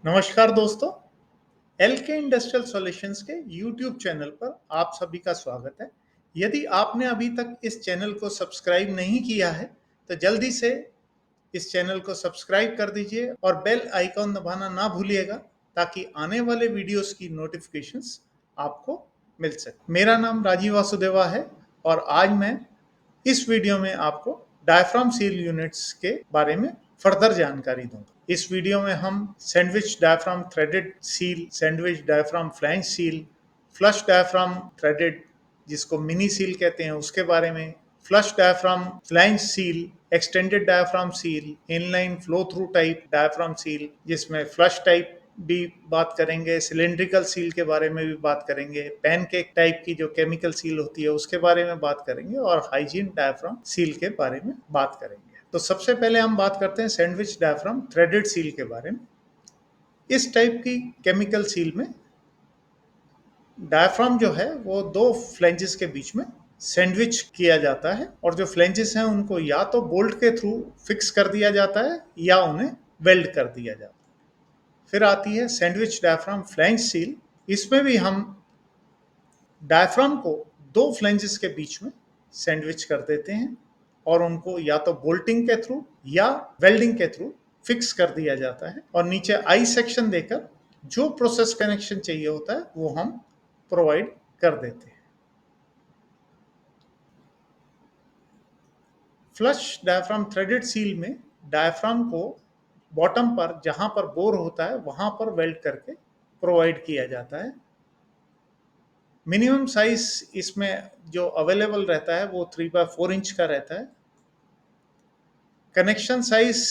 नमस्कार दोस्तों, एल के इंडस्ट्रियल सॉल्यूशंस के यूट्यूब चैनल पर आप सभी का स्वागत है। यदि आपने अभी तक इस चैनल को सब्सक्राइब नहीं किया है तो जल्दी से इस चैनल को सब्सक्राइब कर दीजिए और बेल आइकॉन दबाना ना भूलिएगा ताकि आने वाले वीडियोस की नोटिफिकेशंस आपको मिल सके। मेरा नाम राजीव वासुदेवा है और आज मैं इस वीडियो में आपको डायफ्राम सील यूनिट्स के बारे में फर्दर जानकारी दूंगा। इस वीडियो में हम sandwich diaphragm threaded seal, sandwich diaphragm flange seal, flush diaphragm threaded जिसको मिनी सील कहते हैं उसके बारे में, flush diaphragm flange seal, extended diaphragm seal, inline flow through type diaphragm seal जिसमें फ्लश टाइप भी बात करेंगे, सिलेंड्रिकल सील के बारे में भी बात करेंगे, पैनकेक टाइप की जो केमिकल सील होती है उसके बारे में बात करेंगे और हाइजीन डायफ्राम सील के बारे में बात करेंगे। तो सबसे पहले हम बात करते हैं सैंडविच डायफ्राम थ्रेडेड सील के बारे में। इस टाइप की केमिकल सील में डायफ्राम जो है वो दो फ्लैंजेस के बीच में सैंडविच किया जाता है और जो फ्लैंजेस हैं उनको या तो बोल्ट के थ्रू फिक्स कर दिया जाता है या उन्हें वेल्ड कर दिया जाता है। फिर आती है सैंडविच डायफ्राम फ्लैंज सील। इसमें भी हम डायफ्राम को दो फ्लैंजेस के बीच में सैंडविच कर देते हैं और उनको या तो बोल्टिंग के थ्रू या वेल्डिंग के थ्रू फिक्स कर दिया जाता है और नीचे आई सेक्शन देकर जो प्रोसेस कनेक्शन चाहिए होता है वो हम प्रोवाइड कर देते हैं। फ्लश डायफ्राम थ्रेडेड सील में डायफ्राम को बॉटम पर जहां पर बोर होता है वहां पर वेल्ड करके प्रोवाइड किया जाता है। मिनिमम साइज इसमें जो अवेलेबल रहता है वो 3/4 इंच का रहता है। कनेक्शन साइज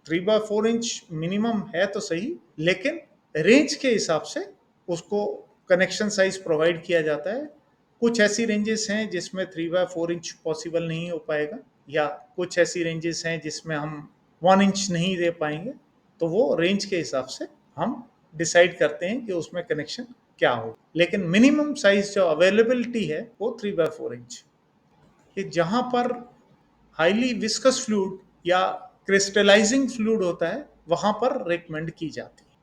3/4 इंच मिनिमम है तो सही, लेकिन रेंज के हिसाब से उसको कनेक्शन साइज प्रोवाइड किया जाता है। कुछ ऐसी रेंजेस हैं जिसमें 3/4 इंच पॉसिबल नहीं हो पाएगा या कुछ ऐसी रेंजेस हैं जिसमें हम 1 इंच नहीं दे पाएंगे, तो वो रेंज के हिसाब से हम डिसाइड करते हैं कि उसमें कनेक्शन क्या हो, लेकिन मिनिमम साइज जो अवेलेबिलिटी है वो 3/4 इंच। कि जहां पर हाईली विस्कस फ्लूइड या क्रिस्टलाइजिंग फ्लूइड होता है वहां पर रिकमेंड की जाती है।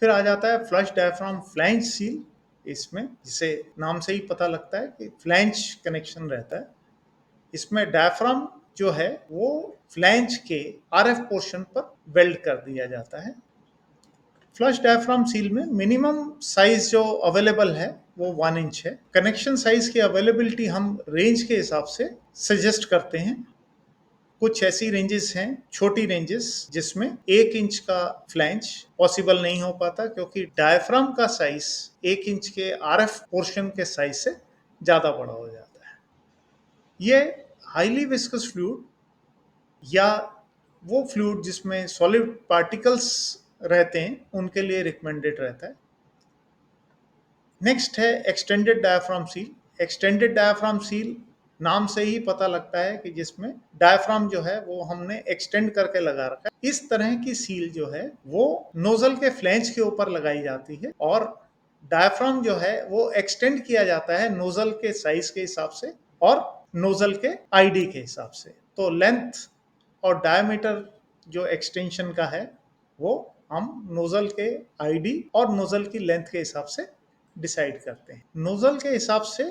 फिर आ जाता है फ्लश डायफ्राम फ्लैंज सील। इसमें जिसे नाम से ही पता लगता है कि फ्लैंज कनेक्शन रहता है। इसमें डायफ्राम जो है वो फ्लैंज के आरएफ पोर्शन पर वेल्ड कर दिया जाता है। फ्लश डायफ्राम सील में मिनिमम साइज जो अवेलेबल है वो 1 इंच है। कनेक्शन साइज की अवेलेबिलिटी हम रेंज के हिसाब से सजेस्ट करते हैं। कुछ ऐसी रेंजेस हैं, छोटी रेंजेस, जिसमें 1 इंच का फ्लैंज पॉसिबल नहीं हो पाता क्योंकि डायफ्राम का साइज 1 इंच के आरएफ पोर्शन के साइज से ज्यादा बड़ा हो जाता है। ये हाईली विस्कस फ्लूइड या वो फ्लूइड जिसमें सॉलिड पार्टिकल्स रहते हैं उनके लिए रिकमेंडेड रहता है। नेक्स्ट है extended diaphragm seal. Extended diaphragm seal नाम से ही पता लगता है कि जिसमें डायफ्राम जो है वो हमने एक्सटेंड करके लगा रखा है। इस तरह की सील जो है वो नोजल के फ्लैंज के ऊपर लगाई जाती है और डायफ्राम जो है वो एक्सटेंड किया जाता है नोजल के साइज के हिसाब से और नोजल के आईडी के हिसाब से। तो लेंथ और डायमीटर जो एक्सटेंशन का है वो हम नोजल के आईडी और नोजल की लेंथ के हिसाब से डिसाइड करते हैं। नोजल के हिसाब से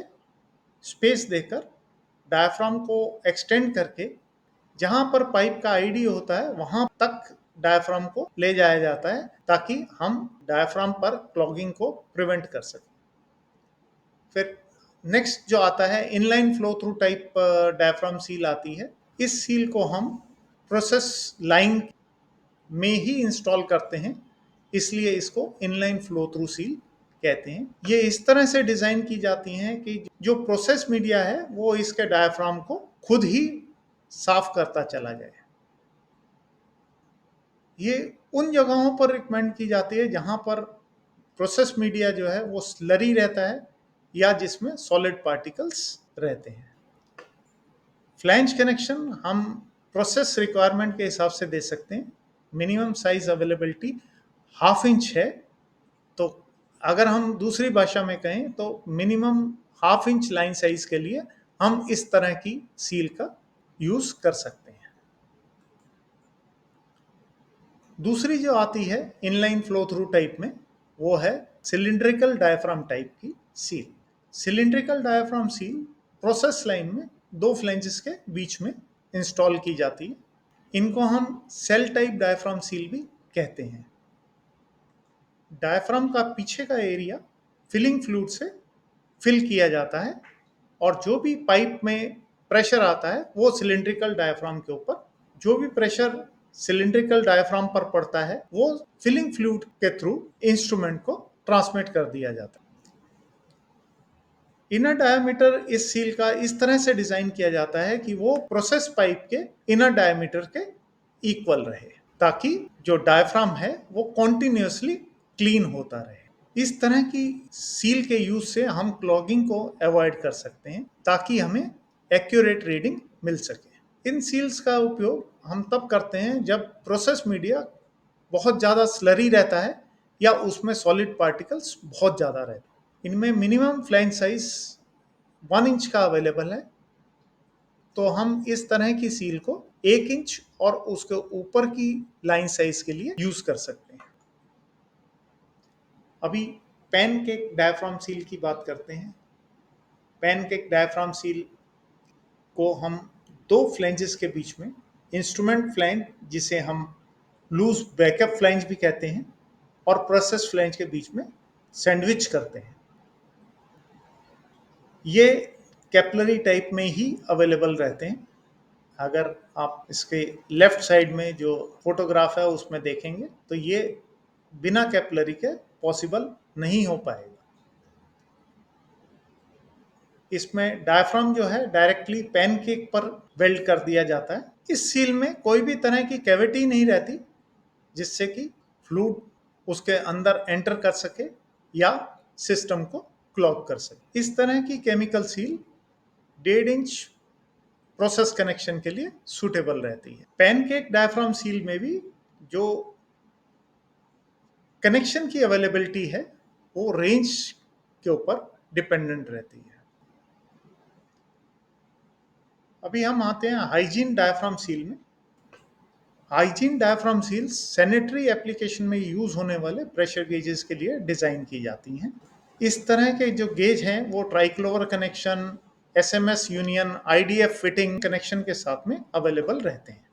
स्पेस देकर डायफ्राम को एक्सटेंड करके जहां पर पाइप का आईडी होता है वहां तक डायफ्राम को ले जाया जाता है ताकि हम डायफ्राम पर क्लॉगिंग को प्रिवेंट कर सकें। फिर नेक्स्ट जो आता है inline flow through type diaphragm seal आती है। इस सील को हम प्रोसेस लाइन में ही इंस्टॉल करते हैं, इसलिए इसको इनलाइन फ्लो थ्रू सील कहते हैं। ये इस तरह से डिजाइन की जाती हैं कि जो प्रोसेस मीडिया है वो इसके डायफ्राम को खुद ही साफ करता चला जाए। ये उन जगहों पर रिकमेंड की जाती है जहां पर प्रोसेस मीडिया जो है वो स्लरी रहता है या जिसमें सॉलिड पार्टिकल्स रहते हैं। फ्लैंज कनेक्शन हम प्रोसेस रिक्वायरमेंट के हिसाब से दे सकते हैं। मिनिमम साइज अवेलेबिलिटी 1/2 इंच है, तो अगर हम दूसरी भाषा में कहें तो मिनिमम 1/2 इंच लाइन साइज के लिए हम इस तरह की सील का यूज कर सकते हैं। दूसरी जो आती है इनलाइन फ्लो थ्रू टाइप में, वो है सिलिंड्रिकल डायफ्राम टाइप की seal. Cylindrical diaphragm seal process line में दो फ्लैंजेस के बीच में इंस्टॉल की जाती है। इनको हम सेल टाइप डायफ्राम सील भी कहते हैं। डायफ्राम का पीछे का एरिया फिलिंग फ्लूइड से फिल किया जाता है और जो भी पाइप में प्रेशर आता है वो सिलिंड्रिकल डायफ्राम के ऊपर, जो भी प्रेशर सिलिंड्रिकल डायफ्राम पर पड़ता है वो फिलिंग फ्लूइड के थ्रू इंस्ट्रूमेंट को ट्रांसमिट कर दिया जाता है। इनर डायमीटर इस सील का इस तरह से डिजाइन किया जाता है कि वो प्रोसेस पाइप के इनर डायमीटर के इक्वल रहे, ताकि जो डायफ्राम है वो कॉन्टिन्यूसली क्लीन होता रहे। इस तरह की सील के यूज से हम क्लॉगिंग को अवॉइड कर सकते हैं, ताकि हमें एक्यूरेट रीडिंग मिल सके। इन सील्स का उपयोग हम तब करते हैं जब प्रोसेस मीडिया बहुत ज़्यादा स्लरी रहता है या उसमें सॉलिड पार्टिकल्स बहुत ज़्यादा रहते हैं। इनमें मिनिमम फ्लैंज साइज 1 इंच का अवेलेबल है, तो हम इस तरह की सील को 1 इंच और उसके ऊपर की लाइन साइज के लिए यूज कर सकते हैं। अभी पैनकेक डायफ्राम सील की बात करते हैं। पैनकेक डायफ्राम सील को हम दो फ्लैंजेस के बीच में इंस्ट्रूमेंट फ्लैंज, जिसे हम लूज बैकअप फ्लैंज भी कहते हैं, और प्रोसेस फ्लैंज के बीच में सैंडविच करते हैं। ये कैपलरी टाइप में ही अवेलेबल रहते हैं। अगर आप इसके लेफ्ट साइड में जो फोटोग्राफ है उसमें देखेंगे तो ये बिना कैपलरी के पॉसिबल नहीं हो पाएगा। इसमें डायफ्राम जो है डायरेक्टली पैनकेक पर वेल्ड कर दिया जाता है। इस सील में कोई भी तरह की कैविटी नहीं रहती जिससे कि फ्लूइड उसके अंदर एंटर कर सके या सिस्टम को क्लॉग कर सके। इस तरह की chemical seal 1.5 inch process connection के लिए सूटेबल रहती है। पैनकेक डायफ्राम सील में भी जो कनेक्शन की अवेलेबिलिटी है वो रेंज के ऊपर डिपेंडेंट रहती है। अभी हम आते हैं हाइजीन डायफ्राम सील में। Hygiene diaphragm seals sanitary application में यूज होने वाले प्रेशर गेजेस के लिए डिजाइन की जाती हैं। इस तरह के जो गेज हैं वो triclover connection, SMS union, IDF fitting connection के साथ में अवेलेबल रहते हैं।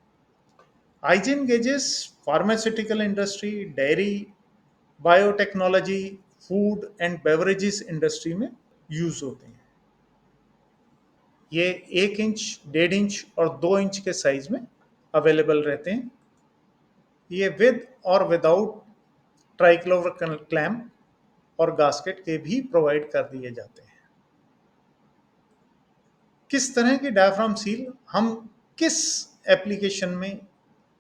Hygiene gauges pharmaceutical industry, dairy, biotechnology, food and beverages industry में यूज होते हैं। ये 1 इंच, 1.5 इंच और 2 इंच के साइज में अवेलेबल रहते हैं। ये विद और विदाउट ट्राइक्लोवर क्लैम्प और गास्केट के भी प्रोवाइड कर दिए जाते हैं। किस तरह की डायफ्राम सील हम किस एप्लीकेशन में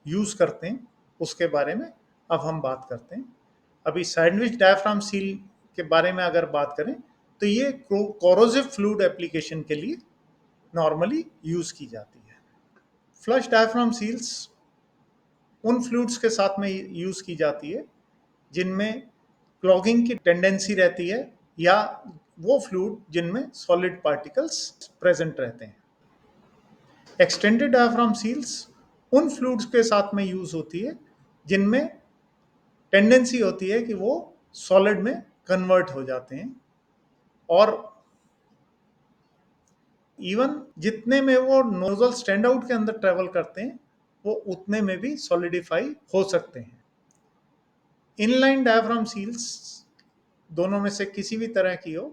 यूज करते हैं उसके बारे में अब हम बात करते हैं। अभी सैंडविच डायफ्राम सील के बारे में अगर बात करें तो ये कोरोसिव फ्लूइड एप्लीकेशन के लिए नॉर्मली यूज की जाती है। फ्लश डायफ्राम सील्स उन फ्लूइड्स के साथ में यूज की जाती है जिनमें क्लॉगिंग की टेंडेंसी रहती है या वो फ्लूइड जिनमें सॉलिड पार्टिकल्स प्रेजेंट रहते हैं। एक्सटेंडेड डायफ्राम सील्स उन फ्लूइड्स के साथ में यूज होती है जिनमें टेंडेंसी होती है कि वो सॉलिड में कन्वर्ट हो जाते हैं और इवन जितने में वो नोजल स्टैंड आउट के अंदर ट्रेवल करते हैं वो उतने में भी सॉलिडिफाई हो सकते हैं। इनलाइन डायफ्राम सील्स दोनों में से किसी भी तरह की हो,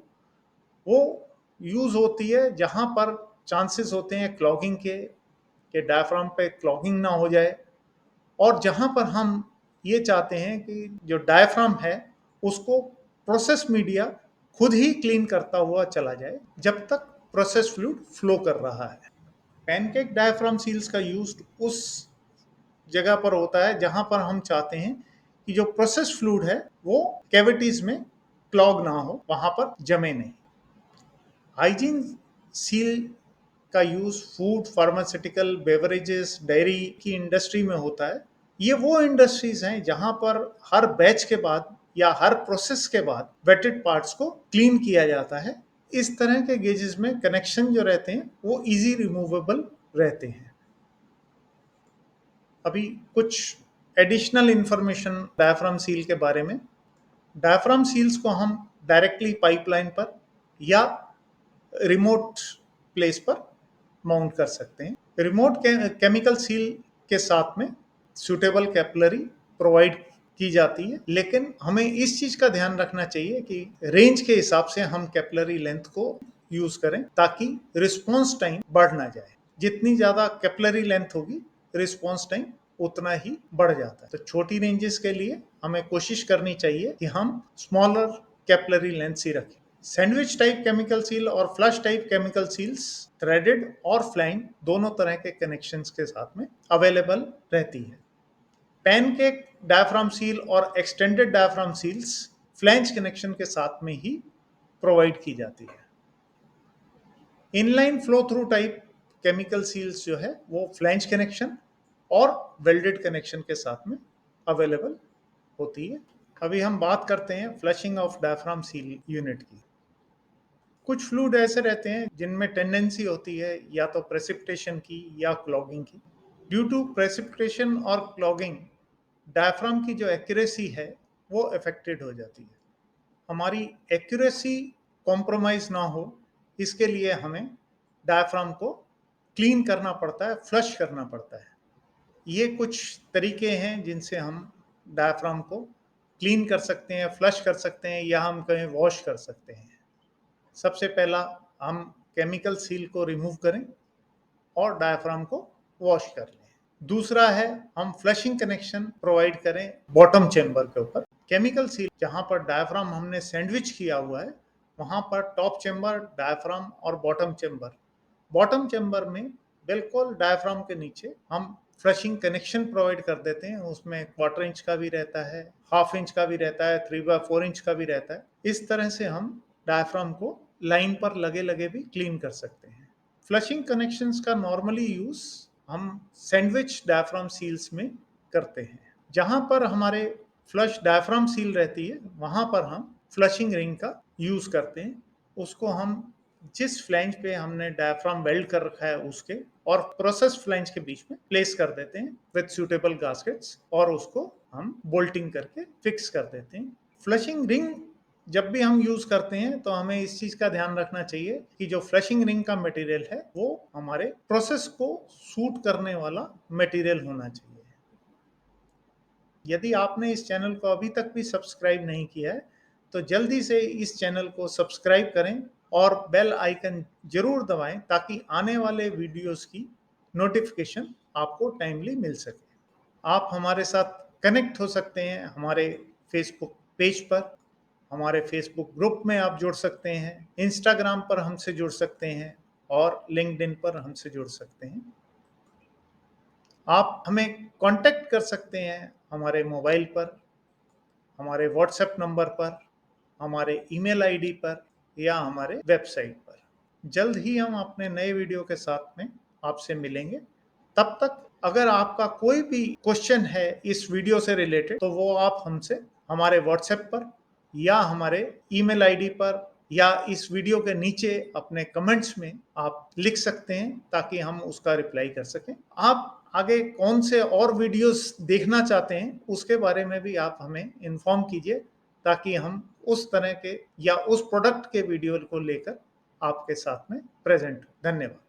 वो यूज होती है जहां पर चांसेस होते हैं क्लॉगिंग के, कि डायफ्राम पे क्लॉगिंग ना हो जाए, और जहां पर हम ये चाहते हैं कि जो डायफ्राम है उसको प्रोसेस मीडिया खुद ही क्लीन करता हुआ चला जाए जब तक प्रोसेस फ्लूइड फ्लो कर रहा है। पैनकेक डायफ्राम सील्स का यूज उस जगह पर होता है जहां पर हम चाहते हैं कि जो प्रोसेस फ्लूइड है वो कैविटीज में क्लॉग ना हो, वहां पर जमे नहीं। हाइजीन सील का use food, pharmaceutical, beverages, dairy की इंडस्ट्री में होता है। ये वो इंडस्ट्रीज हैं जहां पर हर बैच के बाद या हर प्रोसेस के बाद वेटेड पार्ट्स को क्लीन किया जाता है। इस तरह के गेजेस में कनेक्शन जो रहते हैं वो इजी रिमूवेबल रहते हैं। अभी कुछ एडिशनल इंफॉर्मेशन डायफ्राम सील के बारे में। डायफ्राम सील्स को हम डायरेक्टली पाइपलाइन पर या रिमोट प्लेस पर माउंट कर सकते हैं। रिमोट केमिकल सील के साथ में सूटेबल कैपिलरी प्रोवाइड की जाती है, लेकिन हमें इस चीज का ध्यान रखना चाहिए कि रेंज के हिसाब से हम कैपिलरी लेंथ को यूज करें ताकि रिस्पॉन्स टाइम बढ़ ना जाए। जितनी ज्यादा कैपिलरी लेंथ होगी, रिस्पॉन्स टाइम उतना ही बढ़ जाता है। तो छोटी रेंजेस के लिए हमें कोशिश करनी चाहिए कि हम स्मॉलर कैपिलरी लेंथ ही रखें। सैंडविच टाइप केमिकल सील और flush type chemical seals threaded और फ्लाइंग दोनों तरह के कनेक्शंस के साथ में अवेलेबल रहती है। पैनकेक डायफ्राम सील और extended diaphragm seals flange connection के साथ में ही प्रोवाइड की जाती है। Inline flow through type chemical seals जो है वो फ्लैंज कनेक्शन और वेल्डेड कनेक्शन के साथ में अवेलेबल होती है। अभी हम बात करते हैं flushing of diaphragm seal unit की। कुछ फ्लूइड ऐसे रहते हैं जिनमें टेंडेंसी होती है या तो प्रेसिपिटेशन की या क्लॉगिंग की। ड्यू टू प्रेसिपिटेशन और क्लॉगिंग डायफ्राम की जो एक्यूरेसी है वो अफेक्टेड हो जाती है। हमारी एक्यूरेसी कॉम्प्रोमाइज ना हो, इसके लिए हमें डायफ्राम को क्लीन करना पड़ता है, फ्लश करना पड़ता है। ये कुछ तरीके हैं जिनसे हम डायफ्राम को क्लीन कर सकते हैं, फ्लश कर सकते हैं या हम कहें वॉश कर सकते हैं। सबसे पहला हम केमिकल सील को रिमूव करें और डायफ्राम को वॉश कर लें। दूसरा है हम फ्लशिंग कनेक्शन प्रोवाइड करें बॉटम चेंबर के ऊपर। केमिकल सील जहां पर डायफ्राम हमने सैंडविच किया हुआ है वहां पर टॉप चेंबर, डायफ्राम और बॉटम चेंबर में बिल्कुल डायफ्राम के नीचे हम फ्लशिंग कनेक्शन प्रोवाइड कर देते हैं। उसमें 1/4 इंच का भी रहता है, 1/2 इंच का भी रहता है, 3/4 इंच का भी रहता है। इस तरह से हम डायफ्राम को लाइन पर लगे लगे भी क्लीन कर सकते हैं। फ्लशिंग कनेक्शंस का नॉर्मली यूज हम सैंडविच डायफ्राम सील्स में करते हैं। जहां पर हमारे फ्लश डायफ्राम सील रहती है वहां पर हम फ्लशिंग रिंग का यूज करते हैं। उसको हम जिस फ्लैंज पे हमने डायफ्राम वेल्ड कर रखा है उसके और प्रोसेस फ्लैंज के बीच में प्लेस कर देते हैं विद सूटेबल गास्केट्स और उसको हम बोल्टिंग करके फिक्स कर देते हैं। फ्लशिंग रिंग जब भी हम यूज करते हैं तो हमें इस चीज का ध्यान रखना चाहिए कि जो फ्लशिंग रिंग का मटेरियल है वो हमारे प्रोसेस को सूट करने वाला मटेरियल होना चाहिए। यदि आपने इस चैनल को अभी तक भी सब्सक्राइब नहीं किया है तो जल्दी से इस चैनल को सब्सक्राइब करें और बेल आइकन जरूर दबाएं ताकि आने वाले वीडियोस की नोटिफिकेशन आपको टाइमली मिल सके। आप हमारे साथ कनेक्ट हो सकते हैं हमारे फेसबुक पेज पर, हमारे फेसबुक ग्रुप में आप जुड़ सकते हैं, इंस्टाग्राम पर हमसे जुड़ सकते हैं और लिंक्डइन पर हमसे जुड़ सकते हैं। आप हमें कांटेक्ट कर सकते हैं हमारे मोबाइल पर, हमारे व्हाट्सएप नंबर पर, हमारे ईमेल आईडी पर या हमारे वेबसाइट पर। जल्द ही हम अपने नए वीडियो के साथ में आपसे मिलेंगे। तब तक अगर आपका कोई भी क्वेश्चन है इस वीडियो से रिलेटेड तो वो आप हमसे हमारे व्हाट्सएप पर या हमारे ईमेल आईडी पर या इस वीडियो के नीचे अपने कमेंट्स में आप लिख सकते हैं ताकि हम उसका रिप्लाई कर सकें। आप आगे कौन से और वीडियोस देखना चाहते हैं उसके बारे में भी आप हमें इन्फॉर्म कीजिए ताकि हम उस तरह के या उस प्रोडक्ट के वीडियो को लेकर आपके साथ में प्रेजेंट। धन्यवाद।